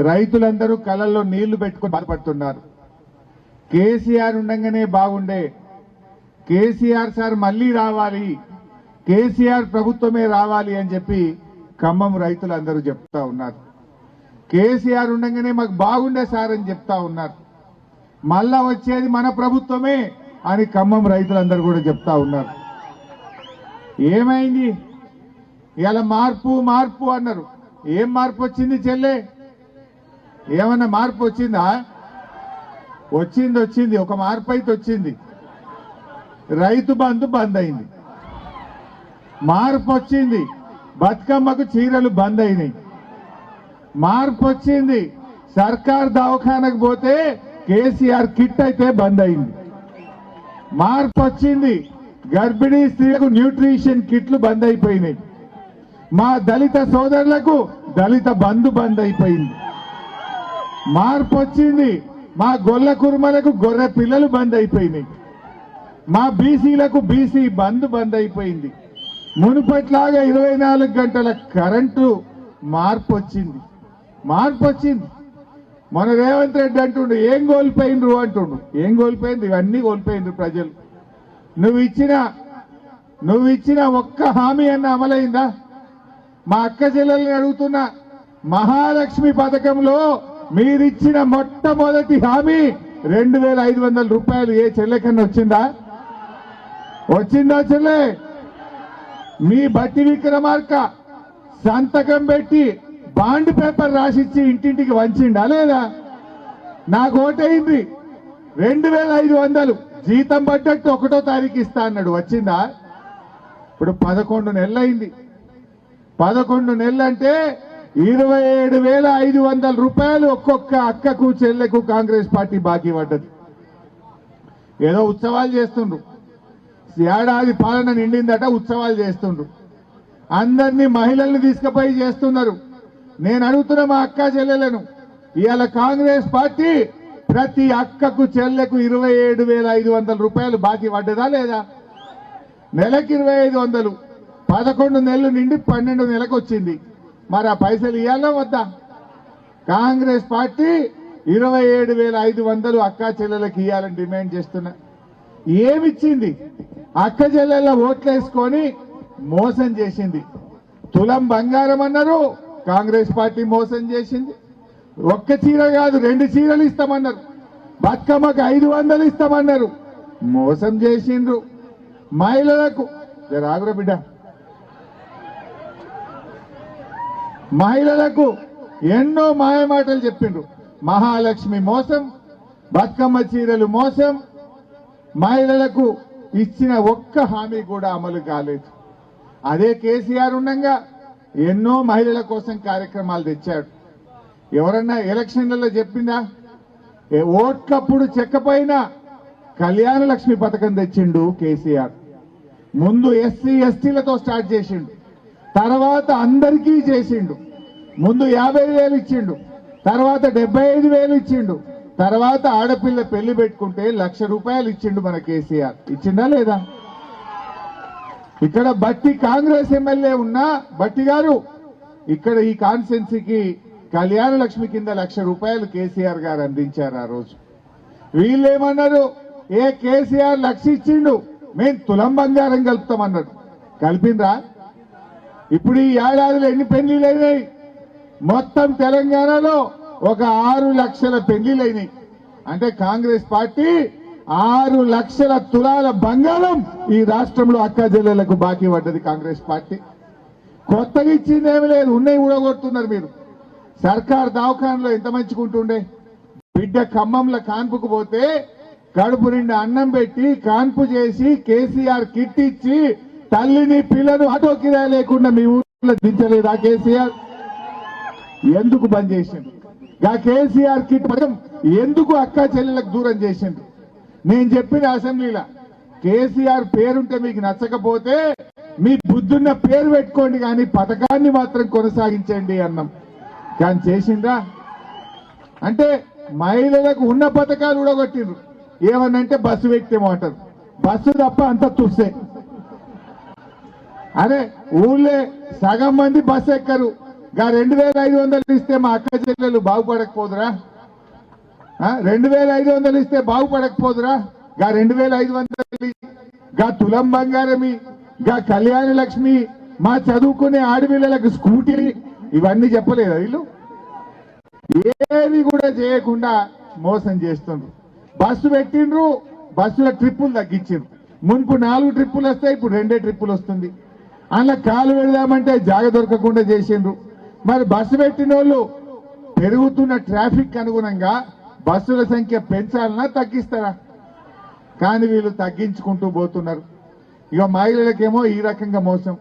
రైతులందరూ కళ్ళల్లో నీళ్లు పెట్టుకొని బాధపడుతున్నారు. కేసీఆర్ ఉండగానే బాగుండే, కేసీఆర్ సార్ మళ్ళీ రావాలి, కేసీఆర్ ప్రభుత్వమే రావాలి అని చెప్పి ఖమ్మం రైతులందరూ చెప్తా ఉన్నారు. కేసీఆర్ ఉండగానే మాకు బాగుండే సార్ అని చెప్తా ఉన్నారు. మళ్ళా వచ్చేది మన ప్రభుత్వమే అని ఖమ్మం రైతులందరూ కూడా చెప్తా ఉన్నారు. ఏమైంది ఇలా మార్పు మార్పు అన్నారు. ఏం మార్పు వచ్చింది చెల్లె? ఏమన్నా మార్పు వచ్చిందా? వచ్చింది ఒక మార్పు అయితే వచ్చింది. రైతు బంధు బంద్ అయింది. మార్పు వచ్చింది, బతుకమ్మకు చీరలు బంద్ అయినాయి. మార్పు వచ్చింది, సర్కార్ దవాఖానకు పోతే కేసీఆర్ కిట్ అయితే బంద్ అయింది. మార్పు వచ్చింది, గర్భిణీ స్త్రీలకు న్యూట్రిషన్ కిట్లు బంద్ అయిపోయినాయి. మా దళిత సోదరులకు దళిత బంధు బంద్ అయిపోయింది. మార్పు వచ్చింది, మా గొల్ల కుర్మలకు గొర్రె పిల్లలు బంద్ అయిపోయినాయి. మా బీసీలకు బీసీ బంధు బంద్ అయిపోయింది. మునుపట్లాగా 24 గంటల కరెంటు మార్పు వచ్చింది. మన రేవంత్ రెడ్డి అంటుండు ఏం కోల్పోయిండ్రు అంటుండు. ఏం కోల్పోయింది? ఇవన్నీ కోల్పోయిండ్రు ప్రజలు. నువ్వు ఇచ్చిన ఒక్క హామీ అన్న అమలైందా? మా అక్క చెల్లెల్ని అడుగుతున్న, మహాలక్ష్మి పథకంలో మీరిచ్చిన మొట్టమొదటి హామీ 2500 రూపాయలు ఏ చెల్లెకన్నా వచ్చిందా? చెల్లె? మీ బట్టి విక్రమార్క సంతకం పెట్టి బాండ్ పేపర్ రాసిచ్చి ఇంటింటికి వంచిండా లేదా? నాకు ఓటైంది 2500 జీతం పడ్డట్టు 1వ తారీఖు ఇస్తా అన్నాడు. వచ్చిందా? ఇప్పుడు 11 నెలలు అయింది. 11 నెలలు అంటే 27,500 రూపాయలు ఒక్కొక్క అక్కకు చెల్లెకు కాంగ్రెస్ పార్టీ బాకీ పడ్డది. ఏదో ఉత్సవాలు చేస్తుండ్రు, ఏడాది పాలన నిండిందట, ఉత్సవాలు చేస్తుండ్రు. అందరినీ మహిళల్ని తీసుకుపోయి చేస్తున్నారు. నేను అడుగుతున్న మా అక్క చెల్లెలను, ఇవాళ కాంగ్రెస్ పార్టీ ప్రతి అక్కకు చెల్లెకు 27,500 రూపాయలు బాకీ పడ్డదా లేదా? నెలకి 2,500, 11 నెలలు నిండి 12 నెలకు వచ్చింది. మరి ఆ పైసలు ఇవ్వాలా వద్దా? కాంగ్రెస్ పార్టీ 27,500 అక్క చెల్లెలకు ఇవ్వాలని డిమాండ్ చేస్తున్నా. ఏమిచ్చింది? అక్క చెల్లెళ్ళ ఓట్లేసుకొని మోసం చేసింది. తులం బంగారం అన్నారు, కాంగ్రెస్ పార్టీ మోసం చేసింది. ఒక్క చీర కాదు 2 చీరలు ఇస్తామన్నారు. బతుకమ్మకు 500 ఇస్తామన్నారు, మోసం చేసిండ్రు. మహిళలకు రాగురా బిడ్డ, మహిళలకు ఎన్నో మాయమాటలు చెప్పిండ్రు. మహాలక్ష్మి మోసం, బతుకమ్మ చీరలు మోసం. మహిళలకు ఇచ్చిన ఒక్క హామీ కూడా అమలు కాలేదు. అదే కేసీఆర్ ఉండగా ఎన్నో మహిళల కోసం కార్యక్రమాలు తెచ్చాడు. ఎవరన్నా ఎలక్షన్లలో చెప్పిందా? ఓట్లప్పుడు చెక్కపోయినా కళ్యాణ లక్ష్మి పథకం తెచ్చిండు కేసీఆర్. ముందు ఎస్సీ ఎస్టీలతో స్టార్ట్ చేసిండు, తర్వాత అందరికీ చేసిండు. ముందు 50,000 ఇచ్చిండు, తర్వాత 75,000 ఇచ్చిండు, తర్వాత ఆడపిల్ల పెళ్లి పెట్టుకుంటే 1,00,000 రూపాయలు ఇచ్చిండు మన కేసీఆర్. ఇచ్చిందా లేదా? ఇక్కడ బట్టి కాంగ్రెస్ ఎమ్మెల్యే ఉన్నా, బట్టి గారు ఇక్కడ ఈ కాన్స్టిట్యున్సీకి కళ్యాణ లక్ష్మి కింద 1,00,000 రూపాయలు కేసీఆర్ గారు అందించారు ఆ రోజు. వీళ్ళేమన్నారు? కేసీఆర్ 1,00,000 ఇచ్చిండు, మేము తులం బంగారం కలుపుతామన్నారు. కలిపిండ్రా? ఇప్పుడు ఈ ఏడాదిలో ఎన్ని పెళ్లిళ్ళు అయినాయి? మొత్తం తెలంగాణలో ఒక 6 లక్షల పెళ్లిళ్ళు అయినాయి. అంటే కాంగ్రెస్ పార్టీ 6 లక్షల తులాల బంగారం ఈ రాష్ట్రంలో అక్క చెల్లెలకు బాకీ పడ్డది కాంగ్రెస్ పార్టీ. కొత్తగా ఇచ్చింది ఏమి లేదు, ఉన్నాయి కూడా కొడుతున్నారు మీరు. సర్కార్ దవాఖానలో ఎంత మంచుకుంటుండే, బిడ్డ ఖమ్మంలో కాన్పుకు పోతే కడుపు నిండా అన్నం పెట్టి కాన్పు చేసి కేసీఆర్ కిట్ ఇచ్చి తల్లిని పిల్లను ఆటో కిరాయి లేకుండా మీ ఊర్లో దించలేదా కేసీఆర్? ఎందుకు బంద్ చేసిండు? కేసీఆర్ కిట్ పథకం ఎందుకు అక్క చెల్లెలకు దూరం చేసిండు? నేను చెప్పిన అసెంబ్లీలో కేసీఆర్ పేరుంటే మీకు నచ్చకపోతే మీ బుద్ధున్న పేరు పెట్టుకోండి, కానీ పథకాన్ని మాత్రం కొనసాగించండి అన్నాం. కానీ చేసిందా? అంటే మహిళలకు ఉన్న పథకాలు ఊడగొట్టిండ్రు. ఏమన్నంటే బస్సు వ్యక్తేమో అంటారు, బస్సు తప్ప అంత తుస్సే. అరే ఊళ్ళే సగం మంది బస్సు ఎక్కరు, గా 2500 ఇస్తే మా అక్క చెల్లెలు బాగుపడకపోదురా? 2500 ఇస్తే బాగుపడకపోదురా? గా 2500 గా తులం బంగారమి, గా కళ్యాణ లక్ష్మి, మా చదువుకునే ఆడపిల్లలకు స్కూటీ, ఇవన్నీ చెప్పలేదా వీళ్ళు? ఏవి కూడా చేయకుండా మోసం చేస్తుండ్రు. బస్సు పెట్టిండ్రు, బస్సుల ట్రిప్పులు తగ్గించారు. మున్పు 4 ట్రిప్పులు వస్తాయి, ఇప్పుడు 2 ట్రిప్పులు వస్తుంది. అందులో కాలు పెడదామంటే జాగ దొరకకుండా చేసిండ్రు. మరి బస్సు పెట్టిన వాళ్ళు పెరుగుతున్న ట్రాఫిక్ అనుగుణంగా బస్సుల సంఖ్య పెంచాలన్నా తగ్గిస్తారా? కానీ వీళ్ళు తగ్గించుకుంటూ పోతున్నారు. ఇక మహిళలకేమో ఈ రకంగా మోసం.